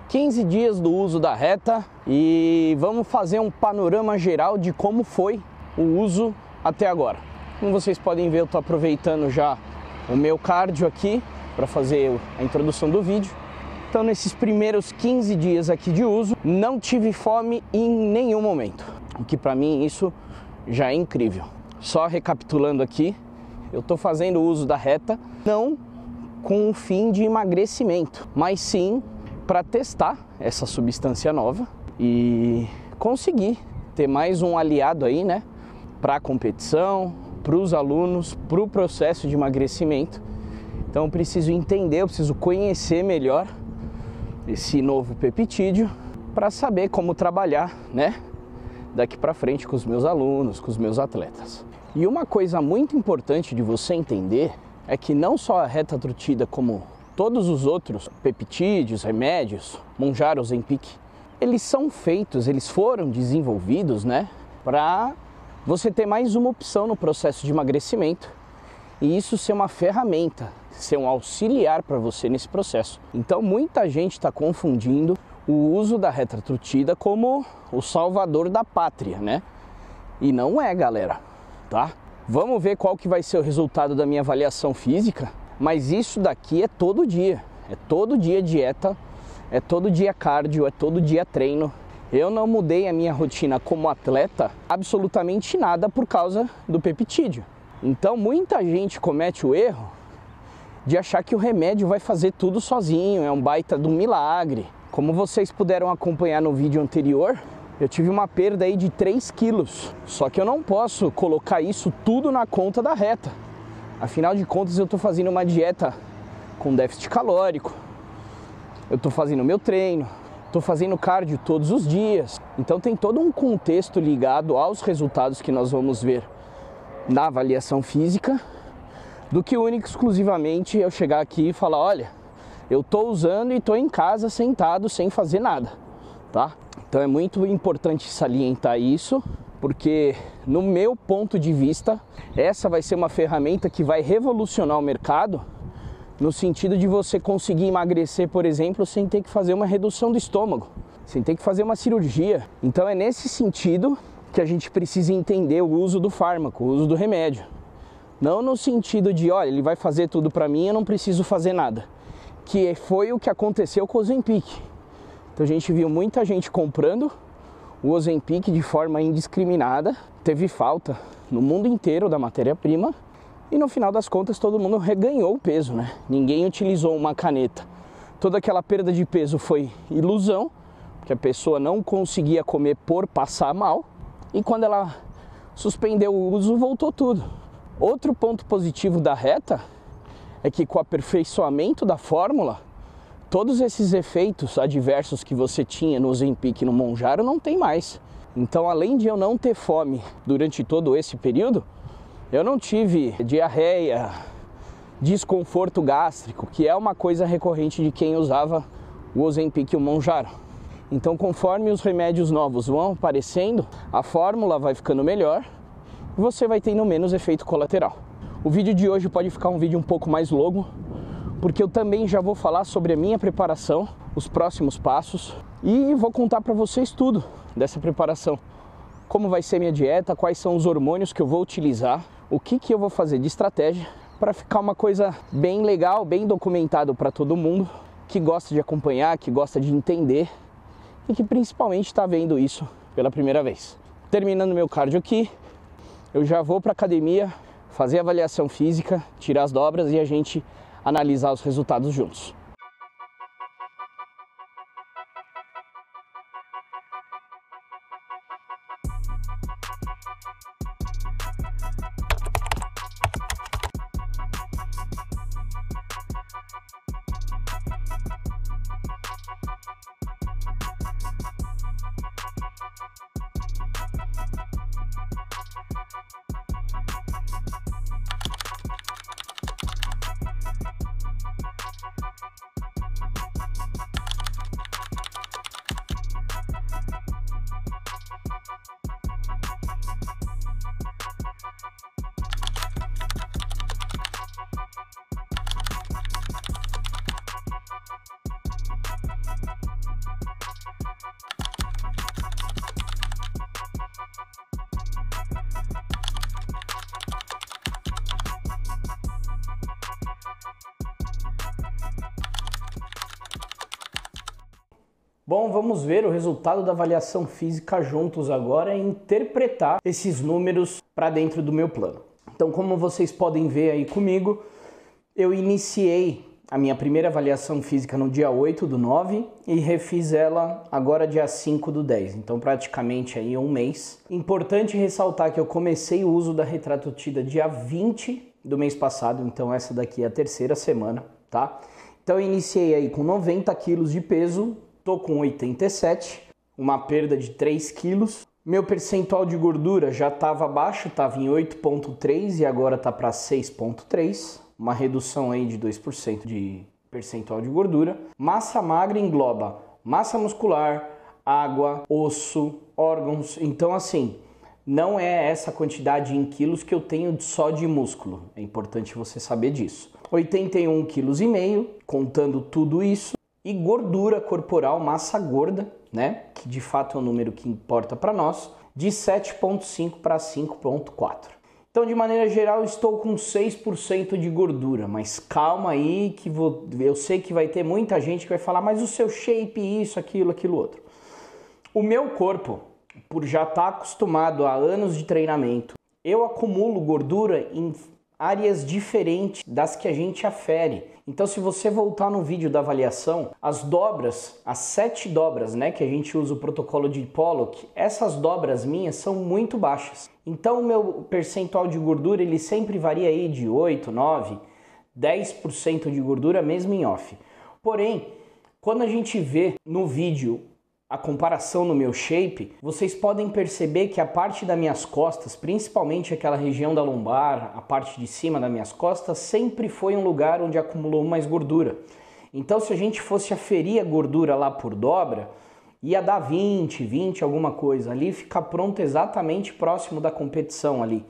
15 dias do uso da reta e vamos fazer um panorama geral de como foi o uso até agora. Como vocês podem ver, eu estou aproveitando já o meu cardio aqui para fazer a introdução do vídeo. Então, nesses primeiros 15 dias aqui de uso, não tive fome em nenhum momento, o que para mim isso já é incrível. Só recapitulando aqui, eu estou fazendo o uso da reta não com o fim de emagrecimento, mas sim para testar essa substância nova e conseguir ter mais um aliado aí, né, para a competição, para os alunos, para o processo de emagrecimento. Então eu preciso entender, eu preciso conhecer melhor esse novo peptídeo para saber como trabalhar, né, daqui para frente com os meus alunos, com os meus atletas. E uma coisa muito importante de você entender é que não só a retatrutida, como todos os outros peptídeos, remédios, Mounjaro, Ozempic, eles são feitos, eles foram desenvolvidos, né, para você ter mais uma opção no processo de emagrecimento e isso ser uma ferramenta, ser um auxiliar para você nesse processo. Então muita gente está confundindo o uso da retatrutida como o salvador da pátria, né? E não é, galera, tá? Vamos ver qual que vai ser o resultado da minha avaliação física, mas isso daqui é todo dia dieta, é todo dia cardio, é todo dia treino. Eu não mudei a minha rotina como atleta absolutamente nada por causa do peptídeo. Então muita gente comete o erro de achar que o remédio vai fazer tudo sozinho, é um baita de um milagre. Como vocês puderam acompanhar no vídeo anterior, eu tive uma perda aí de 3 quilos, só que eu não posso colocar isso tudo na conta da reta. Afinal de contas, eu estou fazendo uma dieta com déficit calórico, eu estou fazendo meu treino, estou fazendo cardio todos os dias. Então tem todo um contexto ligado aos resultados que nós vamos ver na avaliação física, do que único exclusivamente eu chegar aqui e falar, olha, eu estou usando e estou em casa sentado sem fazer nada, tá? Então é muito importante salientar isso, porque no meu ponto de vista, essa vai ser uma ferramenta que vai revolucionar o mercado, no sentido de você conseguir emagrecer, por exemplo, sem ter que fazer uma redução do estômago, sem ter que fazer uma cirurgia. Então é nesse sentido que a gente precisa entender o uso do fármaco, o uso do remédio. Não no sentido de, olha, ele vai fazer tudo para mim, eu não preciso fazer nada. Que foi o que aconteceu com o Ozempic. Então a gente viu muita gente comprando o Ozempic de forma indiscriminada, teve falta no mundo inteiro da matéria-prima e no final das contas todo mundo reganhou o peso, né? Ninguém utilizou uma caneta. Toda aquela perda de peso foi ilusão, porque a pessoa não conseguia comer por passar mal e quando ela suspendeu o uso voltou tudo. Outro ponto positivo da reta é que com o aperfeiçoamento da fórmula, todos esses efeitos adversos que você tinha no Ozempic e no Mounjaro não tem mais. Então, além de eu não ter fome durante todo esse período, eu não tive diarreia, desconforto gástrico, que é uma coisa recorrente de quem usava o Ozempic e o Mounjaro. Então, conforme os remédios novos vão aparecendo, a fórmula vai ficando melhor e você vai tendo menos efeito colateral. O vídeo de hoje pode ficar um vídeo um pouco mais longo, porque eu também já vou falar sobre a minha preparação, os próximos passos e vou contar para vocês tudo dessa preparação. Como vai ser minha dieta, quais são os hormônios que eu vou utilizar, o que eu vou fazer de estratégia para ficar uma coisa bem legal, bem documentado para todo mundo que gosta de acompanhar, que gosta de entender e que principalmente está vendo isso pela primeira vez. Terminando meu cardio aqui, eu já vou para a academia fazer a avaliação física, tirar as dobras e a gente analisar os resultados juntos. Bom, vamos ver o resultado da avaliação física juntos agora e interpretar esses números para dentro do meu plano. Então, como vocês podem ver aí comigo, eu iniciei a minha primeira avaliação física no dia 8/9 e refiz ela agora dia 5/10, então praticamente aí um mês. Importante ressaltar que eu comecei o uso da Retratotida dia 20 do mês passado, então essa daqui é a terceira semana, tá? Então eu iniciei aí com 90 quilos de peso, tô com 87, uma perda de 3 quilos. Meu percentual de gordura já estava baixo, estava em 8,3 e agora está para 6,3, uma redução aí de 2% de percentual de gordura. Massa magra engloba massa muscular, água, osso, órgãos. Então assim, não é essa quantidade em quilos que eu tenho só de músculo. É importante você saber disso. 81,5 kg, contando tudo isso. E gordura corporal, massa gorda, né? Que de fato é o número que importa para nós, de 7,5 para 5,4. Então, de maneira geral, estou com 6% de gordura, mas calma aí que eu sei que vai ter muita gente que vai falar, mas o seu shape, isso, aquilo outro. O meu corpo, por já estar acostumado a anos de treinamento, eu acumulo gordura em áreas diferentes das que a gente afere. Então, se você voltar no vídeo da avaliação, as dobras, as 7 dobras, né, que a gente usa o protocolo de Pollock, essas dobras minhas são muito baixas. Então, o meu percentual de gordura, ele sempre varia aí de 8, 9, 10% de gordura mesmo em off. Porém, quando a gente vê no vídeo a comparação no meu shape, vocês podem perceber que a parte das minhas costas, principalmente aquela região da lombar, a parte de cima das minhas costas, sempre foi um lugar onde acumulou mais gordura. Então, se a gente fosse aferir a gordura lá por dobra, ia dar 20 alguma coisa ali, fica pronto exatamente próximo da competição ali.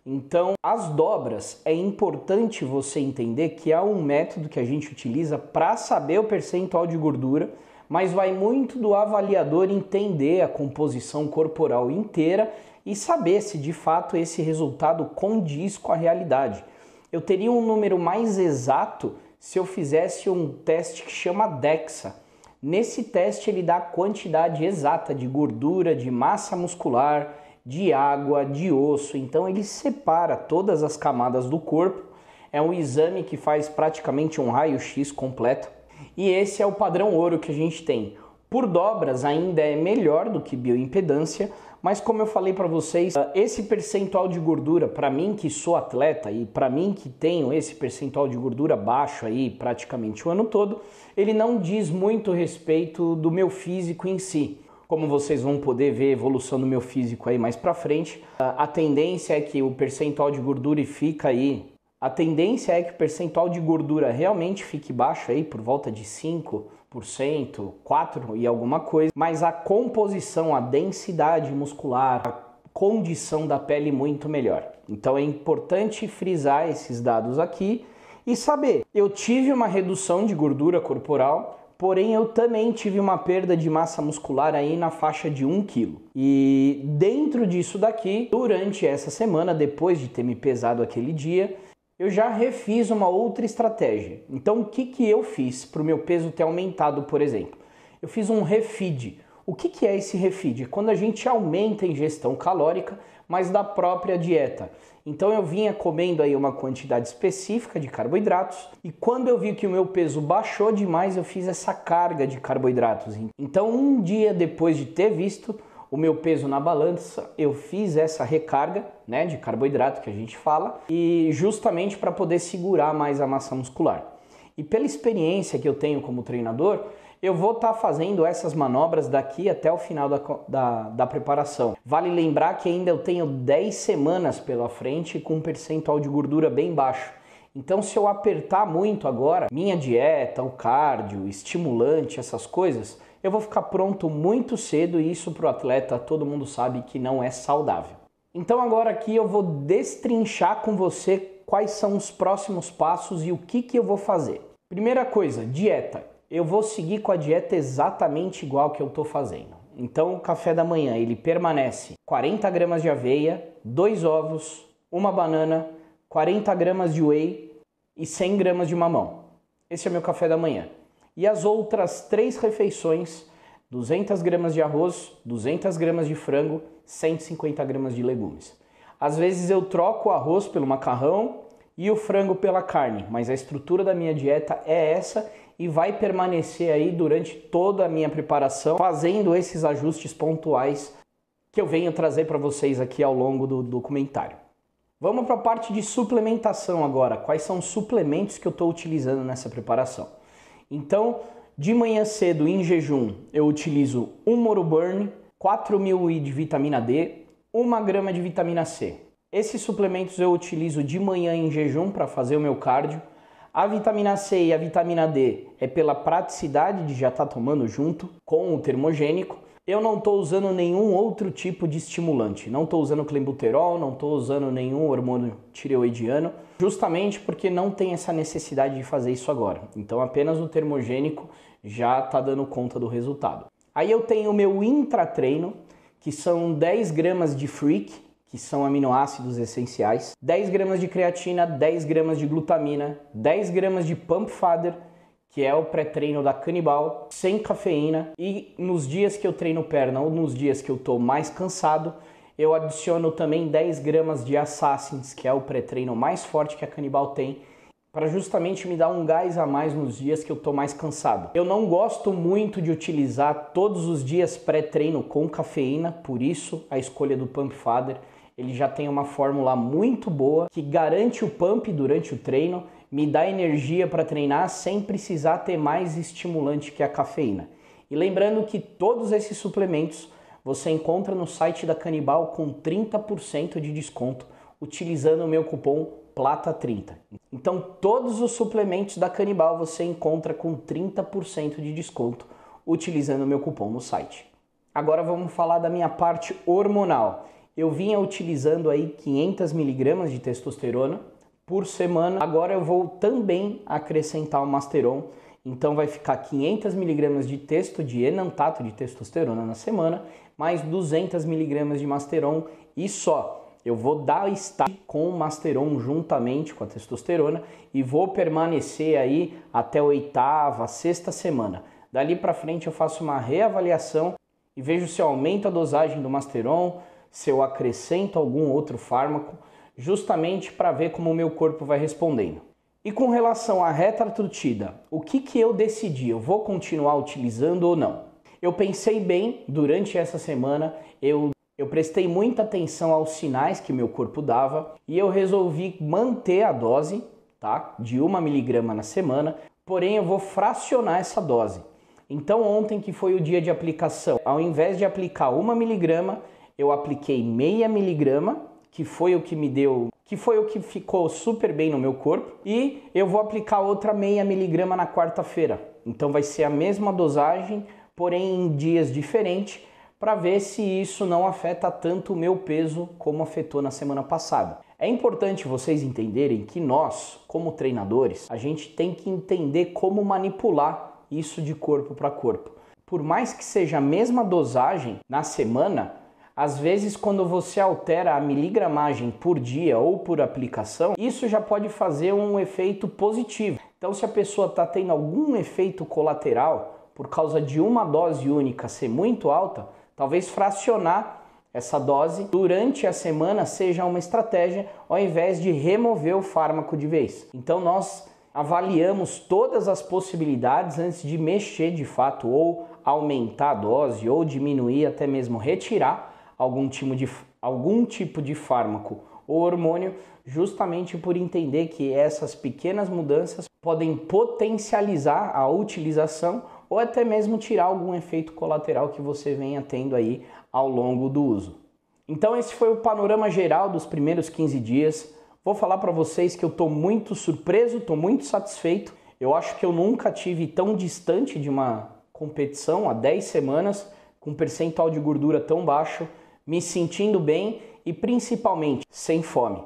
Então, as dobras, é importante você entender que há um método que a gente utiliza para saber o percentual de gordura, mas vai muito do avaliador entender a composição corporal inteira e saber se de fato esse resultado condiz com a realidade. Eu teria um número mais exato se eu fizesse um teste que chama DEXA. Nesse teste ele dá a quantidade exata de gordura, de massa muscular, de água, de osso, então ele separa todas as camadas do corpo. É um exame que faz praticamente um raio-x completo. E esse é o padrão ouro que a gente tem. Por dobras ainda é melhor do que bioimpedância, mas como eu falei para vocês, esse percentual de gordura, para mim que sou atleta e para mim que tenho esse percentual de gordura baixo aí praticamente o ano todo, ele não diz muito respeito do meu físico em si. Como vocês vão poder ver a evolução do meu físico aí mais para frente, a tendência é que o percentual de gordura fica aí. A tendência é que o percentual de gordura realmente fique baixo aí, por volta de 5%, 4% e alguma coisa, mas a composição, a densidade muscular, a condição da pele muito melhor. Então é importante frisar esses dados aqui e saber, eu tive uma redução de gordura corporal, porém eu também tive uma perda de massa muscular aí na faixa de 1 kg. E dentro disso daqui, durante essa semana, depois de ter me pesado aquele dia, eu já refiz uma outra estratégia. Então, o que eu fiz para o meu peso ter aumentado, por exemplo? Eu fiz um refeed. O que é esse refeed? É quando a gente aumenta a ingestão calórica, mas da própria dieta. Então, eu vinha comendo aí uma quantidade específica de carboidratos e quando eu vi que o meu peso baixou demais, eu fiz essa carga de carboidratos. Então, um dia depois de ter visto o meu peso na balança, eu fiz essa recarga, né, de carboidrato que a gente fala, e justamente para poder segurar mais a massa muscular. E pela experiência que eu tenho como treinador, eu vou estar fazendo essas manobras daqui até o final da preparação. Vale lembrar que ainda eu tenho 10 semanas pela frente com um percentual de gordura bem baixo. Então, se eu apertar muito agora, minha dieta, o cardio, estimulante, essas coisas, eu vou ficar pronto muito cedo e isso para o atleta todo mundo sabe que não é saudável. Então agora aqui eu vou destrinchar com você quais são os próximos passos e o que eu vou fazer. Primeira coisa, dieta. Eu vou seguir com a dieta exatamente igual que eu estou fazendo. Então o café da manhã ele permanece 40 gramas de aveia, 2 ovos, uma banana, 40 gramas de whey e 100 gramas de mamão. Esse é o meu café da manhã. E as outras 3 refeições 200 gramas de arroz, 200 gramas de frango, 150 gramas de legumes. Às vezes eu troco o arroz pelo macarrão e o frango pela carne, mas a estrutura da minha dieta é essa e vai permanecer aí durante toda a minha preparação, fazendo esses ajustes pontuais que eu venho trazer para vocês aqui ao longo do documentário. Vamos para a parte de suplementação agora. Quais são os suplementos que eu estou utilizando nessa preparação? Então, de manhã cedo, em jejum, eu utilizo 1 Moroburn, 4.000 ml de vitamina D, 1 grama de vitamina C. Esses suplementos eu utilizo de manhã em jejum para fazer o meu cardio. A vitamina C e a vitamina D é pela praticidade de já estar tomando junto com o termogênico. Eu não estou usando nenhum outro tipo de estimulante. Não estou usando clenbuterol, não estou usando nenhum hormônio tireoidiano, justamente porque não tem essa necessidade de fazer isso agora. Então apenas o termogênico já está dando conta do resultado. Aí eu tenho o meu intratreino, que são 10 gramas de Freak, que são aminoácidos essenciais, 10 gramas de creatina, 10 gramas de glutamina, 10 gramas de Pump Fodder, que é o pré-treino da Canibal, sem cafeína. E nos dias que eu treino perna ou nos dias que eu estou mais cansado, eu adiciono também 10 gramas de Assassins, que é o pré-treino mais forte que a Canibal tem, para justamente me dar um gás a mais nos dias que eu estou mais cansado. Eu não gosto muito de utilizar todos os dias pré-treino com cafeína, por isso a escolha do Pump Fodder. Ele já tem uma fórmula muito boa que garante o pump durante o treino, me dá energia para treinar sem precisar ter mais estimulante que a cafeína. E lembrando que todos esses suplementos você encontra no site da Canibal com 30% de desconto utilizando o meu cupom PLATA30. Então todos os suplementos da Canibal você encontra com 30% de desconto utilizando o meu cupom no site. Agora vamos falar da minha parte hormonal. Eu vinha utilizando aí 500 mg de testosterona por semana. Agora eu vou também acrescentar o Masteron. Então vai ficar 500 mg de testo, de enantato de testosterona na semana, mais 200 mg de Masteron e só. Eu vou dar start com o Masteron juntamente com a testosterona e vou permanecer aí até a 8ª, 6ª semana. Dali para frente eu faço uma reavaliação e vejo se eu aumento a dosagem do Masteron, se eu acrescento algum outro fármaco, justamente para ver como o meu corpo vai respondendo. E com relação à Retatrutida, o que eu decidi? Eu vou continuar utilizando ou não? Eu pensei bem durante essa semana, eu prestei muita atenção aos sinais que meu corpo dava e eu resolvi manter a dose, tá? De 1 mg na semana, porém eu vou fracionar essa dose. Então ontem, que foi o dia de aplicação, ao invés de aplicar 1 mg, eu apliquei 0,5 mg, que foi o que me deu, que foi o que ficou super bem no meu corpo, e eu vou aplicar outra 0,5 mg na quarta-feira. Então vai ser a mesma dosagem, porém em dias diferentes, para ver se isso não afeta tanto o meu peso como afetou na semana passada. É importante vocês entenderem que nós, como treinadores, a gente tem que entender como manipular isso de corpo para corpo. Por mais que seja a mesma dosagem na semana, às vezes, quando você altera a miligramagem por dia ou por aplicação, isso já pode fazer um efeito positivo. Então, se a pessoa está tendo algum efeito colateral por causa de uma dose única ser muito alta, talvez fracionar essa dose durante a semana seja uma estratégia ao invés de remover o fármaco de vez. Então, nós avaliamos todas as possibilidades antes de mexer de fato, ou aumentar a dose, ou diminuir, até mesmo retirar algum tipo de fármaco ou hormônio, justamente por entender que essas pequenas mudanças podem potencializar a utilização ou até mesmo tirar algum efeito colateral que você venha tendo aí ao longo do uso. Então esse foi o panorama geral dos primeiros 15 dias. Vou falar para vocês que eu estou muito surpreso, estou muito satisfeito. Eu acho que eu nunca tive tão distante de uma competição há 10 semanas, com um percentual de gordura tão baixo, me sentindo bem e principalmente sem fome.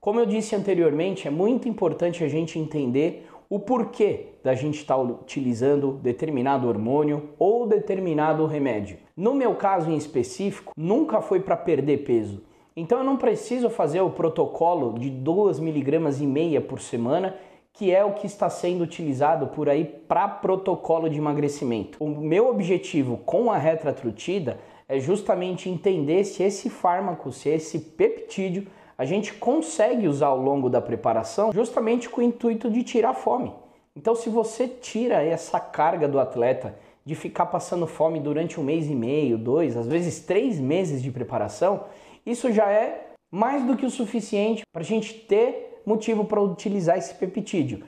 Como eu disse anteriormente, é muito importante a gente entender o porquê da gente estar utilizando determinado hormônio ou determinado remédio. No meu caso em específico, nunca foi para perder peso. Então eu não preciso fazer o protocolo de 2,5 mg por semana, que é o que está sendo utilizado por aí para protocolo de emagrecimento. O meu objetivo com a retratrutida é justamente entender se esse fármaco, se esse peptídeo, a gente consegue usar ao longo da preparação justamente com o intuito de tirar a fome. Então, se você tira essa carga do atleta de ficar passando fome durante 1,5 mês, 2, às vezes 3 meses de preparação, isso já é mais do que o suficiente para a gente ter motivo para utilizar esse peptídeo.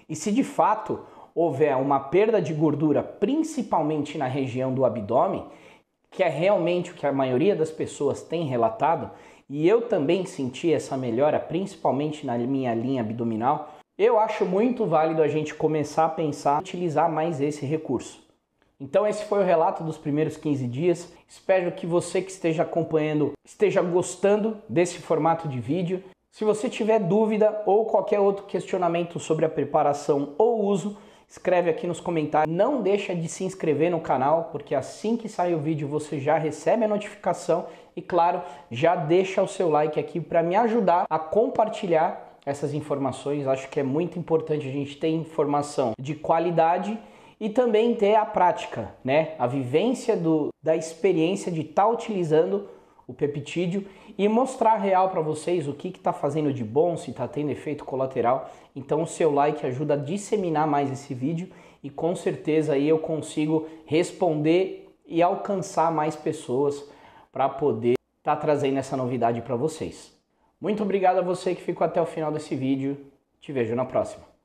E se de fato houver uma perda de gordura, principalmente na região do abdômen, que é realmente o que a maioria das pessoas tem relatado, e eu também senti essa melhora, principalmente na minha linha abdominal, eu acho muito válido a gente começar a pensar em utilizar mais esse recurso. Então esse foi o relato dos primeiros 15 dias. Espero que você que esteja acompanhando esteja gostando desse formato de vídeo. Se você tiver dúvida ou qualquer outro questionamento sobre a preparação ou uso, escreve aqui nos comentários. Não deixa de se inscrever no canal, porque assim que sair o vídeo você já recebe a notificação e, claro, já deixa o seu like aqui para me ajudar a compartilhar essas informações. Acho que é muito importante a gente ter informação de qualidade e também ter a prática, né? A vivência da experiência de estar utilizando o peptídeo e mostrar real para vocês o que está fazendo de bom, se está tendo efeito colateral. Então o seu like ajuda a disseminar mais esse vídeo e com certeza aí eu consigo responder e alcançar mais pessoas para poder estar trazendo essa novidade para vocês. Muito obrigado a você que ficou até o final desse vídeo. Te vejo na próxima.